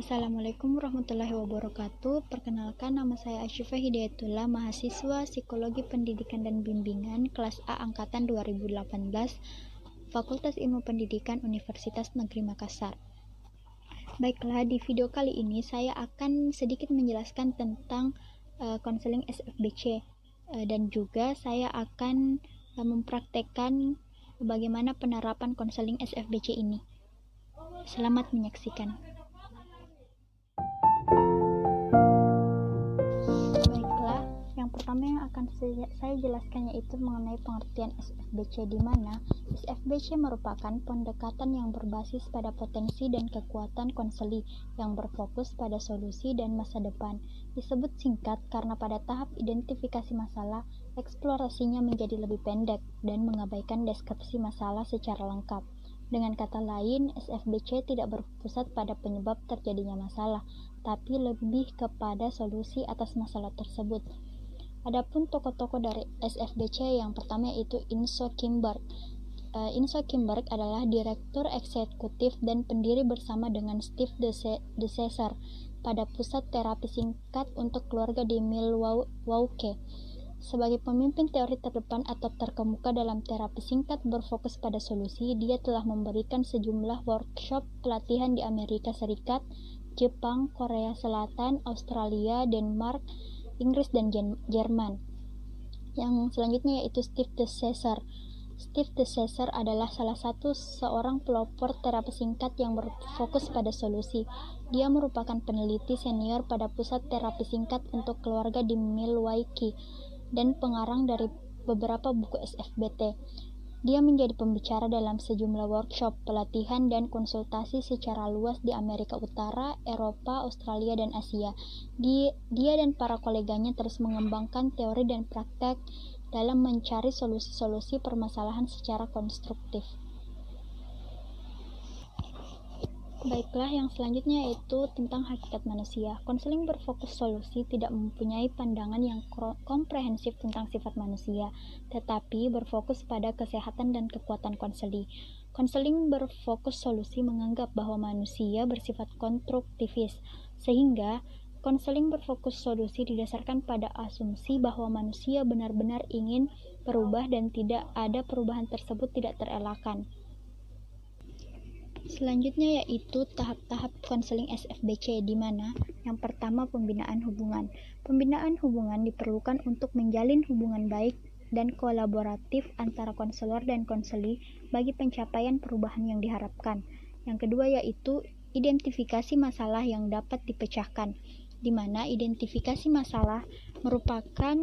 Assalamualaikum warahmatullahi wabarakatuh. Perkenalkan, nama saya Asyifah Hidayatullah, mahasiswa Psikologi Pendidikan dan Bimbingan kelas A angkatan 2018, Fakultas Ilmu Pendidikan Universitas Negeri Makassar. Baiklah, di video kali ini saya akan sedikit menjelaskan tentang konseling SFBC dan juga saya akan mempraktekkan bagaimana penerapan konseling SFBC ini. Selamat menyaksikan. Baiklah, yang pertama yang akan saya jelaskan yaitu mengenai pengertian SFBC, di mana SFBC merupakan pendekatan yang berbasis pada potensi dan kekuatan konseli yang berfokus pada solusi dan masa depan. Disebut singkat karena pada tahap identifikasi masalah, eksplorasinya menjadi lebih pendek dan mengabaikan deskripsi masalah secara lengkap. Dengan kata lain, SFBC tidak berpusat pada penyebab terjadinya masalah, tapi lebih kepada solusi atas masalah tersebut. Adapun tokoh-tokoh dari SFBC yang pertama yaitu Inso Kimberg. Inso Kimberg adalah direktur eksekutif dan pendiri bersama dengan Steve De Cesar pada pusat terapi singkat untuk keluarga di Milwaukee. Sebagai pemimpin teori terdepan atau terkemuka dalam terapi singkat berfokus pada solusi, dia telah memberikan sejumlah workshop pelatihan di Amerika Serikat, Jepang, Korea Selatan, Australia, Denmark, Inggris, dan Jerman. Yang selanjutnya yaitu Steve De Cesar. Steve De Cesar adalah salah satu seorang pelopor terapi singkat yang berfokus pada solusi. Dia merupakan peneliti senior pada pusat terapi singkat untuk keluarga di Milwaukee dan pengarang dari beberapa buku SFBT. Dia menjadi pembicara dalam sejumlah workshop, pelatihan, dan konsultasi secara luas di Amerika Utara, Eropa, Australia, dan Asia. Dia dan para koleganya terus mengembangkan teori dan praktek dalam mencari solusi-solusi permasalahan secara konstruktif. Baiklah, yang selanjutnya yaitu tentang hakikat manusia. Konseling berfokus solusi tidak mempunyai pandangan yang komprehensif tentang sifat manusia, tetapi berfokus pada kesehatan dan kekuatan konseli. Konseling berfokus solusi menganggap bahwa manusia bersifat konstruktivis, sehingga konseling berfokus solusi didasarkan pada asumsi bahwa manusia benar-benar ingin berubah dan tidak ada perubahan tersebut tidak terelakkan. Selanjutnya yaitu tahap-tahap konseling SFBC, di mana yang pertama pembinaan hubungan. Pembinaan hubungan diperlukan untuk menjalin hubungan baik dan kolaboratif antara konselor dan konseli bagi pencapaian perubahan yang diharapkan. Yang kedua yaitu identifikasi masalah yang dapat dipecahkan, di mana identifikasi masalah merupakan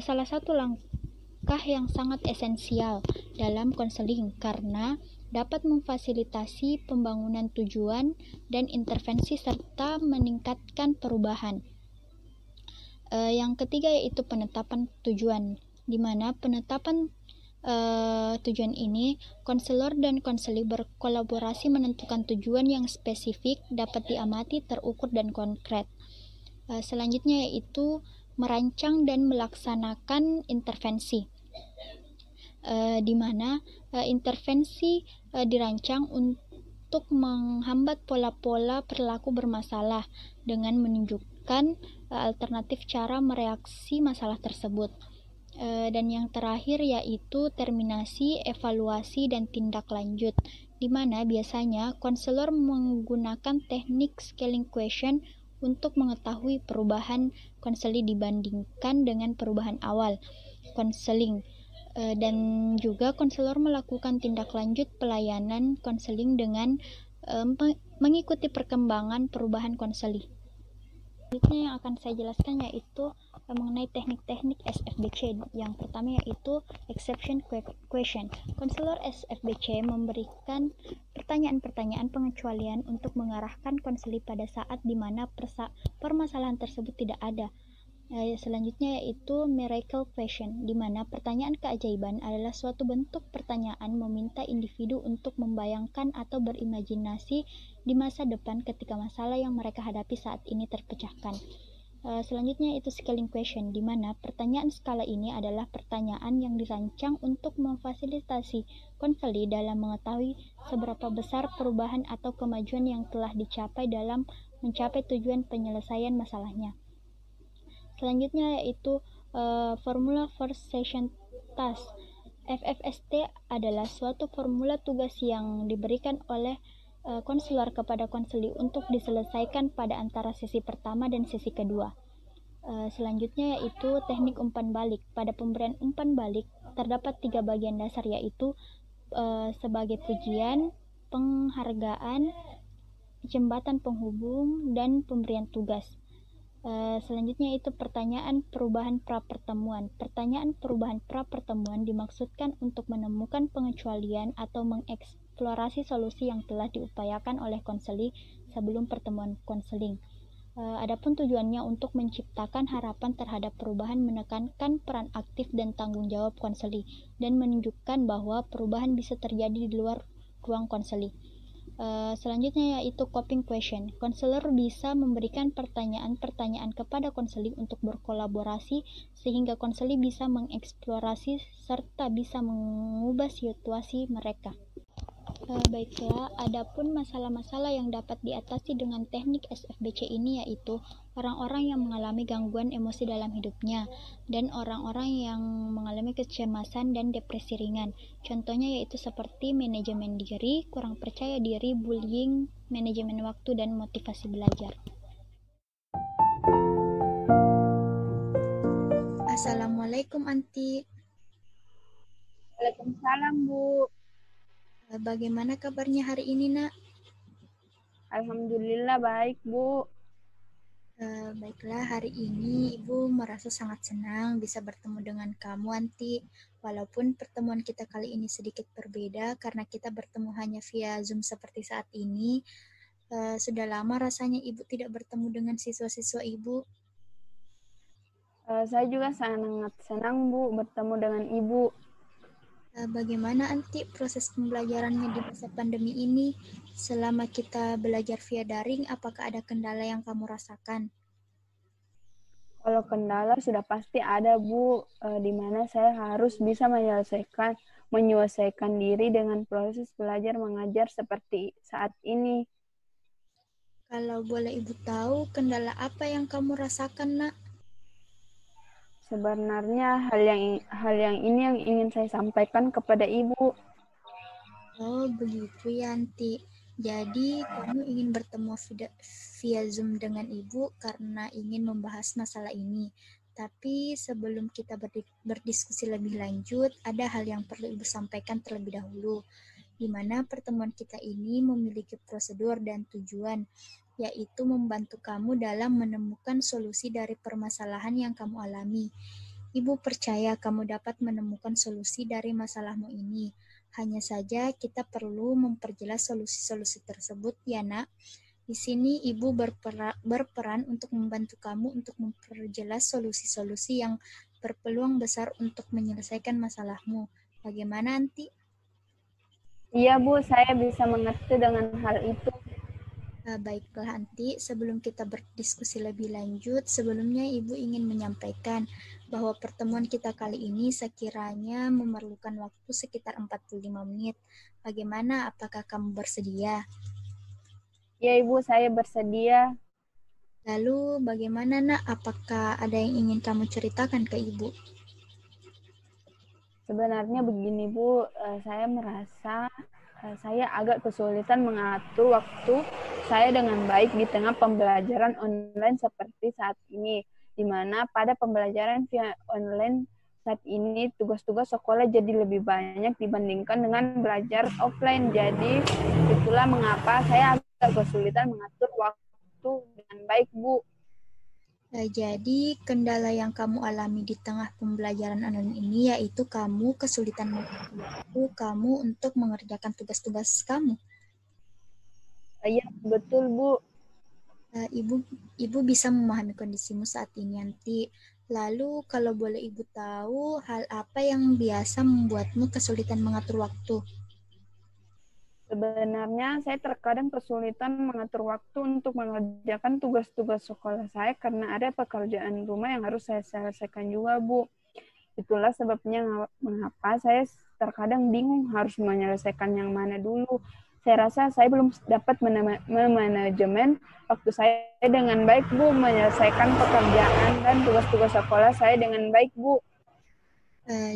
salah satu langkah yang sangat esensial dalam konseling karena dapat memfasilitasi pembangunan tujuan dan intervensi serta meningkatkan perubahan. Yang ketiga yaitu penetapan tujuan, di mana penetapan tujuan ini konselor dan konseli berkolaborasi menentukan tujuan yang spesifik, dapat diamati, terukur, dan konkret. Selanjutnya yaitu merancang dan melaksanakan intervensi, di mana intervensi dirancang untuk menghambat pola-pola perilaku bermasalah dengan menunjukkan alternatif cara mereaksi masalah tersebut. Dan yang terakhir yaitu terminasi, evaluasi, dan tindak lanjut, di mana biasanya konselor menggunakan teknik scaling question untuk mengetahui perubahan konseli dibandingkan dengan perubahan awal konseling. Dan juga konselor melakukan tindak lanjut pelayanan konseling dengan mengikuti perkembangan perubahan konseli. Selanjutnya yang akan saya jelaskan yaitu mengenai teknik-teknik SFBC. Yang pertama yaitu exception question. Konselor SFBC memberikan pertanyaan-pertanyaan pengecualian untuk mengarahkan konseli pada saat di mana permasalahan tersebut tidak ada. Selanjutnya yaitu miracle question, di mana pertanyaan keajaiban adalah suatu bentuk pertanyaan meminta individu untuk membayangkan atau berimajinasi di masa depan ketika masalah yang mereka hadapi saat ini terpecahkan. Selanjutnya itu scaling question, di mana pertanyaan skala ini adalah pertanyaan yang dirancang untuk memfasilitasi konseli dalam mengetahui seberapa besar perubahan atau kemajuan yang telah dicapai dalam mencapai tujuan penyelesaian masalahnya. Selanjutnya yaitu formula first session task. FFST adalah suatu formula tugas yang diberikan oleh konselor kepada konseli untuk diselesaikan pada antara sesi pertama dan sesi kedua. Selanjutnya yaitu teknik umpan balik. Pada pemberian umpan balik terdapat 3 bagian dasar, yaitu sebagai pujian, penghargaan, jembatan penghubung, dan pemberian tugas. Selanjutnya itu pertanyaan perubahan pra-pertemuan. Pertanyaan perubahan pra-pertemuan dimaksudkan untuk menemukan pengecualian atau mengeksplorasi solusi yang telah diupayakan oleh konseli sebelum pertemuan konseling. Adapun tujuannya untuk menciptakan harapan terhadap perubahan, menekankan peran aktif dan tanggung jawab konseli, dan menunjukkan bahwa perubahan bisa terjadi di luar ruang konseli. Selanjutnya yaitu coping question. Konselor bisa memberikan pertanyaan-pertanyaan kepada konseli untuk berkolaborasi sehingga konseli bisa mengeksplorasi serta bisa mengubah situasi mereka. Baiklah, adapun masalah-masalah yang dapat diatasi dengan teknik SFBC ini yaitu orang-orang yang mengalami gangguan emosi dalam hidupnya dan orang-orang yang mengalami kecemasan dan depresi ringan. Contohnya yaitu seperti manajemen diri, kurang percaya diri, bullying, manajemen waktu, dan motivasi belajar. Assalamualaikum Anti. Waalaikumsalam, Bu. Bagaimana kabarnya hari ini, Nak? Alhamdulillah baik, Bu. Baiklah, hari ini Ibu merasa sangat senang bisa bertemu dengan kamu, Anti. Walaupun pertemuan kita kali ini sedikit berbeda karena kita bertemu hanya via Zoom seperti saat ini. Sudah lama rasanya Ibu tidak bertemu dengan siswa-siswa Ibu. Saya juga sangat senang, Bu, bertemu dengan Ibu. Bagaimana Anti proses pembelajarannya di masa pandemi ini? Selama kita belajar via daring, apakah ada kendala yang kamu rasakan? Kalau kendala sudah pasti ada, Bu, di mana saya harus bisa menyesuaikan diri dengan proses belajar mengajar seperti saat ini. Kalau boleh Ibu tahu, kendala apa yang kamu rasakan, Nak? Sebenarnya hal yang ini yang ingin saya sampaikan kepada Ibu. Oh, begitu ya, Anti. Jadi, kamu ingin bertemu via Zoom dengan Ibu karena ingin membahas masalah ini. Tapi sebelum kita berdiskusi lebih lanjut, ada hal yang perlu Ibu sampaikan terlebih dahulu, di mana pertemuan kita ini memiliki prosedur dan tujuan, yaitu membantu kamu dalam menemukan solusi dari permasalahan yang kamu alami. Ibu percaya kamu dapat menemukan solusi dari masalahmu ini. Hanya saja kita perlu memperjelas solusi-solusi tersebut, ya Nak. Di sini Ibu berperan untuk membantu kamu untuk memperjelas solusi-solusi yang berpeluang besar untuk menyelesaikan masalahmu. Bagaimana, Anti? Iya, Bu, saya bisa mengerti dengan hal itu. Baiklah, Anti. Sebelum kita berdiskusi lebih lanjut, sebelumnya Ibu ingin menyampaikan bahwa pertemuan kita kali ini sekiranya memerlukan waktu sekitar 45 menit. Bagaimana? Apakah kamu bersedia? Ya, Ibu, saya bersedia. Lalu bagaimana, Nak? Apakah ada yang ingin kamu ceritakan ke Ibu? Sebenarnya begini, Bu, saya merasa saya agak kesulitan mengatur waktu saya dengan baik di tengah pembelajaran online seperti saat ini, di mana pada pembelajaran via online saat ini tugas-tugas sekolah jadi lebih banyak dibandingkan dengan belajar offline. Jadi itulah mengapa saya agak kesulitan mengatur waktu dengan baik, Bu. Jadi, kendala yang kamu alami di tengah pembelajaran online ini yaitu kamu kesulitan mengatur waktu kamu untuk mengerjakan tugas-tugas kamu. Iya, betul, Bu. Ibu bisa memahami kondisimu saat ini, Nanti. Lalu, kalau boleh Ibu tahu, hal apa yang biasa membuatmu kesulitan mengatur waktu? Sebenarnya saya terkadang kesulitan mengatur waktu untuk mengerjakan tugas-tugas sekolah saya karena ada pekerjaan rumah yang harus saya selesaikan juga, Bu. Itulah sebabnya mengapa saya terkadang bingung harus menyelesaikan yang mana dulu. Saya rasa saya belum dapat memanajemen waktu saya dengan baik, Bu, menyelesaikan pekerjaan dan tugas-tugas sekolah saya dengan baik, Bu.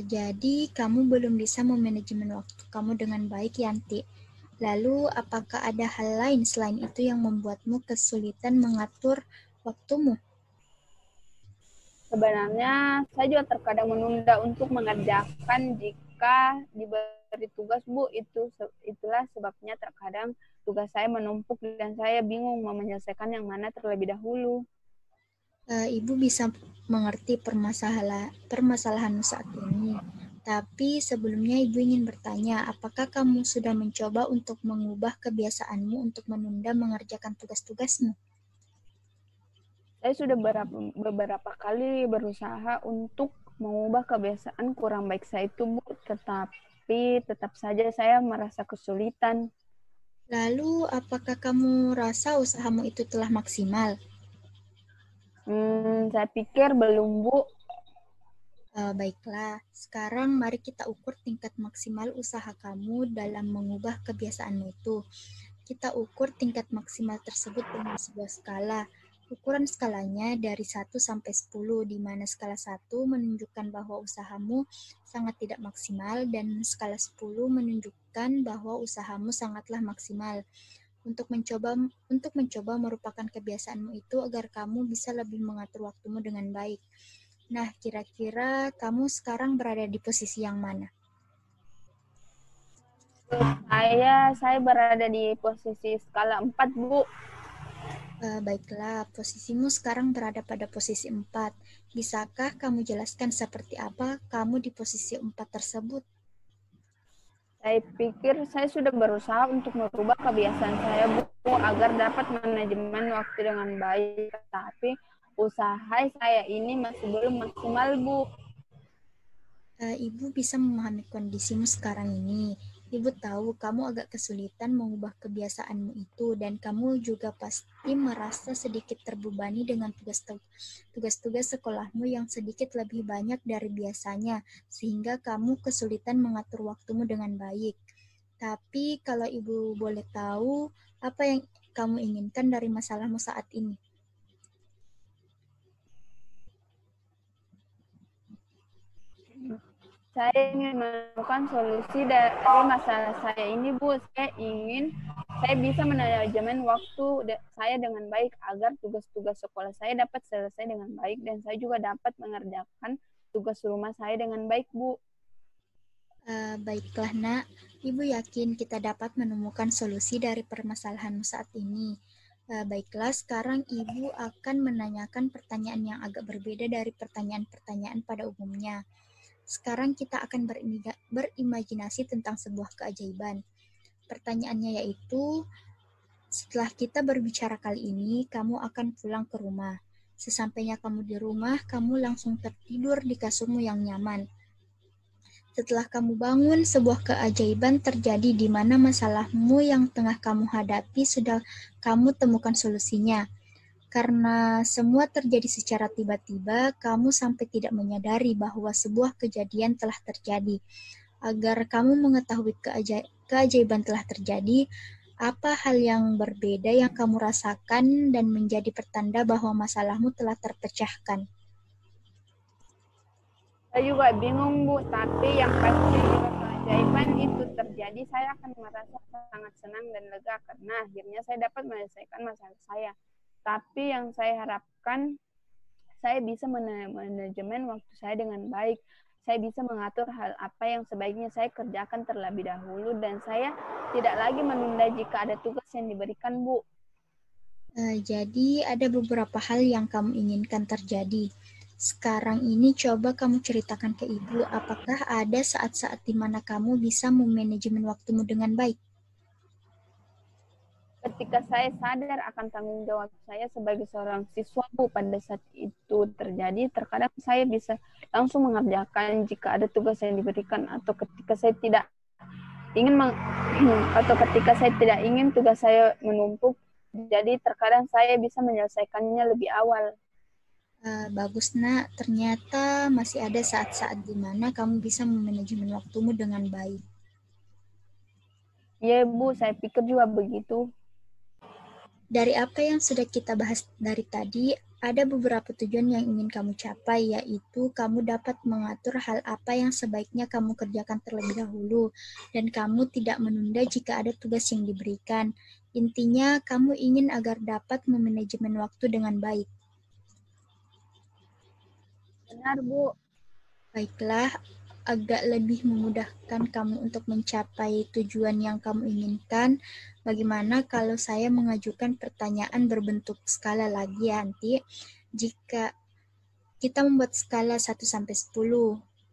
Jadi kamu belum bisa memanajemen waktu kamu dengan baik, Yanti. Lalu, apakah ada hal lain selain itu yang membuatmu kesulitan mengatur waktumu? Sebenarnya saya juga terkadang menunda untuk mengerjakan jika diberi tugas, Bu. Itulah sebabnya terkadang tugas saya menumpuk dan saya bingung mau menyelesaikan yang mana terlebih dahulu. Ibu bisa mengerti permasalahanmu saat ini. Tapi sebelumnya Ibu ingin bertanya, apakah kamu sudah mencoba untuk mengubah kebiasaanmu untuk menunda mengerjakan tugas-tugasmu? Saya sudah beberapa kali berusaha untuk mengubah kebiasaan kurang baik saya itu, Bu. Tetapi tetap saja saya merasa kesulitan. Lalu, apakah kamu rasa usahamu itu telah maksimal? Saya pikir belum, Bu. Baiklah, sekarang mari kita ukur tingkat maksimal usaha kamu dalam mengubah kebiasaanmu itu. Kita ukur tingkat maksimal tersebut dengan sebuah skala. Ukuran skalanya dari 1 sampai 10, di mana skala 1 menunjukkan bahwa usahamu sangat tidak maksimal dan skala 10 menunjukkan bahwa usahamu sangatlah maksimal. Untuk mencoba merupakan kebiasaanmu itu agar kamu bisa lebih mengatur waktumu dengan baik. Nah, kira-kira kamu sekarang berada di posisi yang mana? Saya berada di posisi skala 4, Bu. Baiklah, posisimu sekarang berada pada posisi 4. Bisakah kamu jelaskan seperti apa kamu di posisi 4 tersebut? Saya pikir saya sudah berusaha untuk merubah kebiasaan saya, Bu, agar dapat manajemen waktu dengan baik. Tapi usaha saya ini masih belum maksimal, Bu. Ibu bisa memahami kondisimu sekarang ini. Ibu tahu kamu agak kesulitan mengubah kebiasaanmu itu dan kamu juga pasti merasa sedikit terbebani dengan tugas-tugas sekolahmu yang sedikit lebih banyak dari biasanya, sehingga kamu kesulitan mengatur waktumu dengan baik. Tapi kalau ibu boleh tahu, apa yang kamu inginkan dari masalahmu saat ini? Saya ingin menemukan solusi dari masalah saya ini, Bu. Saya bisa manajemen waktu saya dengan baik agar tugas-tugas sekolah saya dapat selesai dengan baik dan saya juga dapat mengerjakan tugas rumah saya dengan baik, Bu. Baiklah, Nak. Ibu yakin kita dapat menemukan solusi dari permasalahanmu saat ini. Baiklah, sekarang Ibu akan menanyakan pertanyaan yang agak berbeda dari pertanyaan-pertanyaan pada umumnya. Sekarang kita akan berimajinasi tentang sebuah keajaiban. Pertanyaannya yaitu, setelah kita berbicara kali ini, kamu akan pulang ke rumah. Sesampainya kamu di rumah, kamu langsung tertidur di kasurmu yang nyaman. Setelah kamu bangun, sebuah keajaiban terjadi di mana masalahmu yang tengah kamu hadapi sudah kamu temukan solusinya. Karena semua terjadi secara tiba-tiba, kamu sampai tidak menyadari bahwa sebuah kejadian telah terjadi. Agar kamu mengetahui keajaiban telah terjadi, apa hal yang berbeda yang kamu rasakan dan menjadi pertanda bahwa masalahmu telah terpecahkan? Saya juga bingung, Bu, tapi yang pasti jika keajaiban itu terjadi, saya akan merasa sangat senang dan lega karena akhirnya saya dapat menyelesaikan masalah saya. Tapi yang saya harapkan, saya bisa manajemen waktu saya dengan baik. Saya bisa mengatur hal apa yang sebaiknya saya kerjakan terlebih dahulu dan saya tidak lagi menunda jika ada tugas yang diberikan, Bu. Jadi ada beberapa hal yang kamu inginkan terjadi. Sekarang ini coba kamu ceritakan ke ibu, apakah ada saat-saat di mana kamu bisa memanajemen waktumu dengan baik? Ketika saya sadar akan tanggung jawab saya sebagai seorang siswa, Bu, pada saat itu terjadi, terkadang saya bisa langsung mengerjakan jika ada tugas yang diberikan atau ketika saya tidak ingin atau ketika saya tidak ingin tugas saya menumpuk, jadi terkadang saya bisa menyelesaikannya lebih awal. Bagus, Nak. Ternyata masih ada saat-saat di mana kamu bisa memanajemen waktumu dengan baik. Iya, Bu, saya pikir juga begitu. Dari apa yang sudah kita bahas dari tadi, ada beberapa tujuan yang ingin kamu capai, yaitu kamu dapat mengatur hal apa yang sebaiknya kamu kerjakan terlebih dahulu, dan kamu tidak menunda jika ada tugas yang diberikan. Intinya, kamu ingin agar dapat memanajemen waktu dengan baik. Benar, Bu. Baiklah, agak lebih memudahkan kamu untuk mencapai tujuan yang kamu inginkan. Bagaimana kalau saya mengajukan pertanyaan berbentuk skala lagi ya, Anti? Jika kita membuat skala 1-10,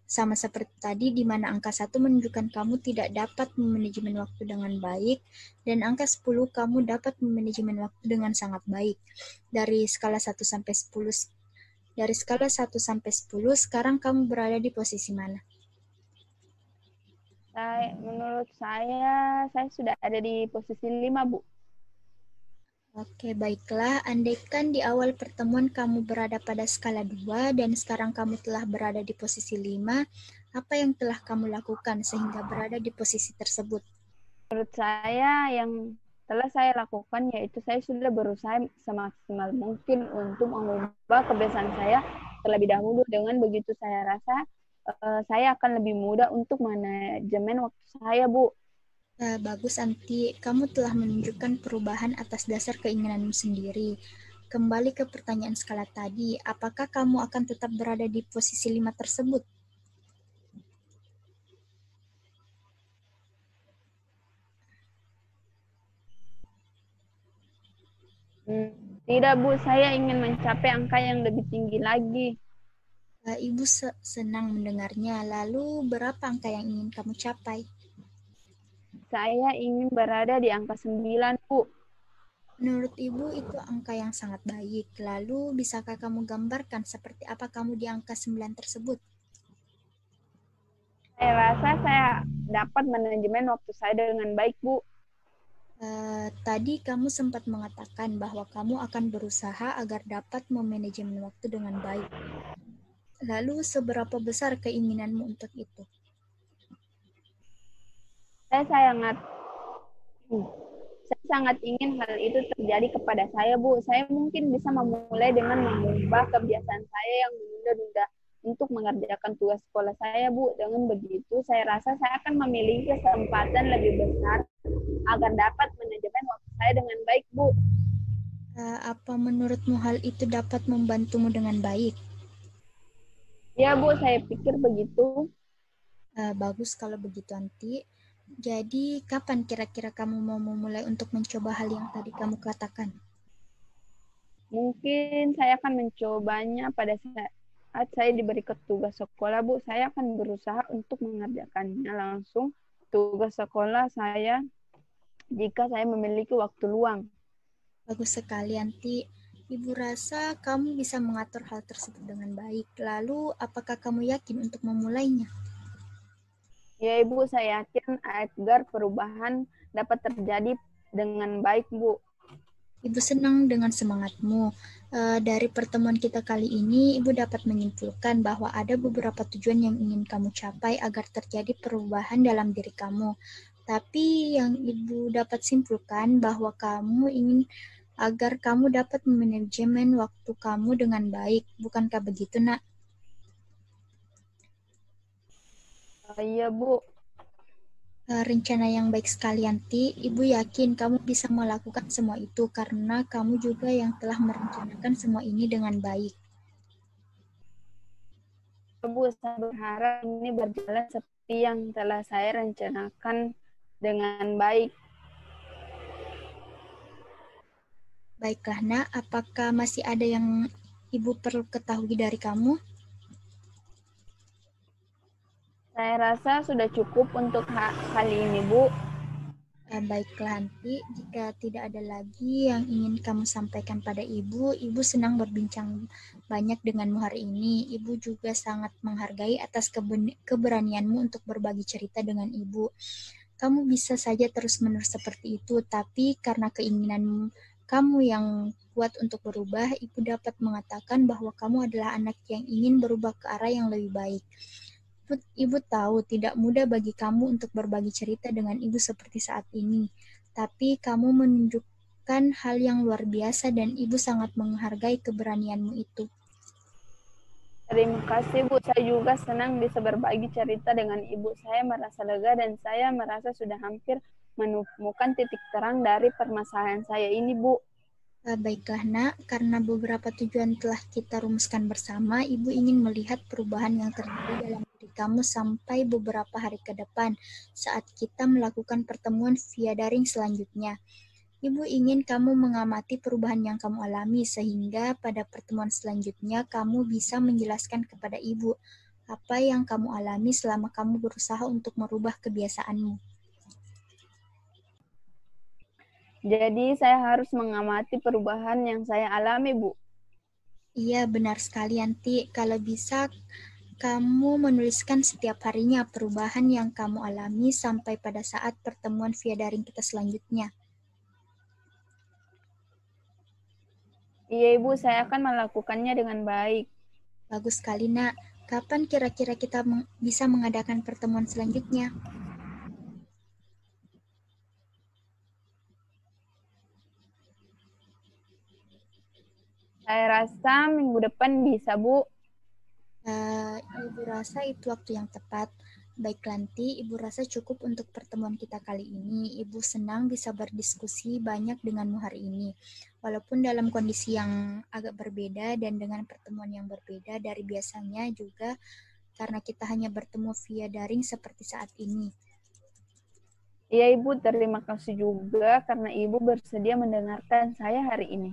sama seperti tadi di mana angka 1 menunjukkan kamu tidak dapat memanajemen waktu dengan baik, dan angka 10 kamu dapat memanajemen waktu dengan sangat baik. Dari skala 1-10, sekarang kamu berada di posisi mana? Menurut saya sudah ada di posisi 5, Bu. Oke, baiklah. Andaikan di awal pertemuan kamu berada pada skala 2 dan sekarang kamu telah berada di posisi 5, apa yang telah kamu lakukan sehingga berada di posisi tersebut? Menurut saya yang telah saya lakukan yaitu saya sudah berusaha semaksimal mungkin untuk mengubah kebiasaan saya terlebih dahulu. Dengan begitu saya rasa saya akan lebih mudah untuk manajemen waktu saya, Bu. Bagus, Anti. Kamu telah menunjukkan perubahan atas dasar keinginanmu sendiri. Kembali ke pertanyaan skala tadi, apakah kamu akan tetap berada di posisi 5 tersebut? Tidak, Bu. Saya ingin mencapai angka yang lebih tinggi lagi. Ibu senang mendengarnya. Lalu, berapa angka yang ingin kamu capai? Saya ingin berada di angka 9, Bu. Menurut Ibu, itu angka yang sangat baik. Lalu, bisakah kamu gambarkan seperti apa kamu di angka 9 tersebut? Saya rasa saya dapat manajemen waktu saya dengan baik, Bu. Tadi kamu sempat mengatakan bahwa kamu akan berusaha agar dapat memanajemen waktu dengan baik. Lalu, seberapa besar keinginanmu untuk itu? Saya sangat ingin hal itu terjadi kepada saya, Bu. Saya mungkin bisa memulai dengan mengubah kebiasaan saya yang menunda-nunda untuk mengerjakan tugas sekolah saya, Bu. Dengan begitu, saya rasa saya akan memiliki kesempatan lebih besar agar dapat manajemen waktu saya dengan baik, Bu. Apa menurutmu hal itu dapat membantumu dengan baik? Ya, Bu, saya pikir begitu. Bagus kalau begitu, Anti. Jadi, kapan kira-kira kamu mau memulai untuk mencoba hal yang tadi kamu katakan? Mungkin saya akan mencobanya pada saat saya diberi tugas sekolah, Bu. Saya akan berusaha untuk mengerjakannya langsung tugas sekolah saya jika saya memiliki waktu luang. Bagus sekali, Anti. Ibu rasa kamu bisa mengatur hal tersebut dengan baik. Lalu, apakah kamu yakin untuk memulainya? Ya, Ibu, saya yakin agar perubahan dapat terjadi dengan baik, Bu. Ibu senang dengan semangatmu. Dari pertemuan kita kali ini, Ibu dapat menyimpulkan bahwa ada beberapa tujuan yang ingin kamu capai agar terjadi perubahan dalam diri kamu. Tapi yang Ibu dapat simpulkan bahwa kamu ingin agar kamu dapat memanajemen waktu kamu dengan baik. Bukankah begitu, Nak? Iya, Bu. Rencana yang baik sekali, Yanti. Ibu yakin kamu bisa melakukan semua itu karena kamu juga yang telah merencanakan semua ini dengan baik. Bu, saya berharap ini berjalan seperti yang telah saya rencanakan dengan baik. Baiklah, Nak. Apakah masih ada yang Ibu perlu ketahui dari kamu? Saya rasa sudah cukup untuk kali ini, Bu. Baiklah, Nanti. Jika tidak ada lagi yang ingin kamu sampaikan pada Ibu, Ibu senang berbincang banyak denganmu hari ini. Ibu juga sangat menghargai atas keberanianmu untuk berbagi cerita dengan Ibu. Kamu bisa saja terus-menerus seperti itu, tapi karena keinginan kamu yang kuat untuk berubah, Ibu dapat mengatakan bahwa kamu adalah anak yang ingin berubah ke arah yang lebih baik. Ibu tahu tidak mudah bagi kamu untuk berbagi cerita dengan Ibu seperti saat ini, tapi kamu menunjukkan hal yang luar biasa dan Ibu sangat menghargai keberanianmu itu. Terima kasih Bu, saya juga senang bisa berbagi cerita dengan Ibu. Saya merasa lega dan saya merasa sudah hampir menemukan titik terang dari permasalahan saya ini Bu. Baiklah nak, karena beberapa tujuan telah kita rumuskan bersama, Ibu ingin melihat perubahan yang terjadi dalam diri kamu sampai beberapa hari ke depan saat kita melakukan pertemuan via daring selanjutnya. Ibu ingin kamu mengamati perubahan yang kamu alami sehingga pada pertemuan selanjutnya kamu bisa menjelaskan kepada Ibu apa yang kamu alami selama kamu berusaha untuk merubah kebiasaanmu. Jadi saya harus mengamati perubahan yang saya alami Bu. Iya, benar sekali Yanti. Kalau bisa kamu menuliskan setiap harinya perubahan yang kamu alami sampai pada saat pertemuan via daring kita selanjutnya. Iya Ibu, saya akan melakukannya dengan baik. Bagus sekali nak. Kapan kira-kira kita bisa mengadakan pertemuan selanjutnya? Saya rasa minggu depan bisa Bu. Ibu rasa itu waktu yang tepat. Baik Lanti, Ibu rasa cukup untuk pertemuan kita kali ini. Ibu senang bisa berdiskusi banyak denganmu hari ini. Walaupun dalam kondisi yang agak berbeda dan dengan pertemuan yang berbeda dari biasanya juga karena kita hanya bertemu via daring seperti saat ini. Iya Ibu, terima kasih juga karena Ibu bersedia mendengarkan saya hari ini.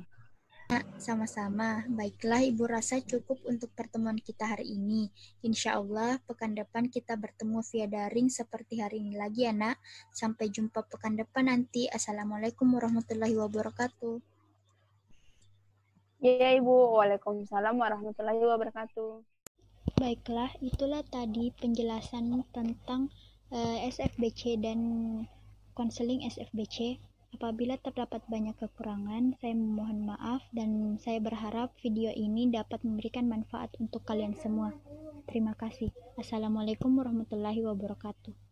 Sama-sama. Baiklah, Ibu rasa cukup untuk pertemuan kita hari ini. Insya Allah, pekan depan kita bertemu via daring seperti hari ini lagi ya, Nak. Sampai jumpa pekan depan nanti. Assalamualaikum warahmatullahi wabarakatuh. Iya Ibu, waalaikumsalam warahmatullahi wabarakatuh. Baiklah, itulah tadi penjelasan tentang SFBC dan konseling SFBC. Apabila terdapat banyak kekurangan, saya memohon maaf dan saya berharap video ini dapat memberikan manfaat untuk kalian semua. Terima kasih. Assalamualaikum warahmatullahi wabarakatuh.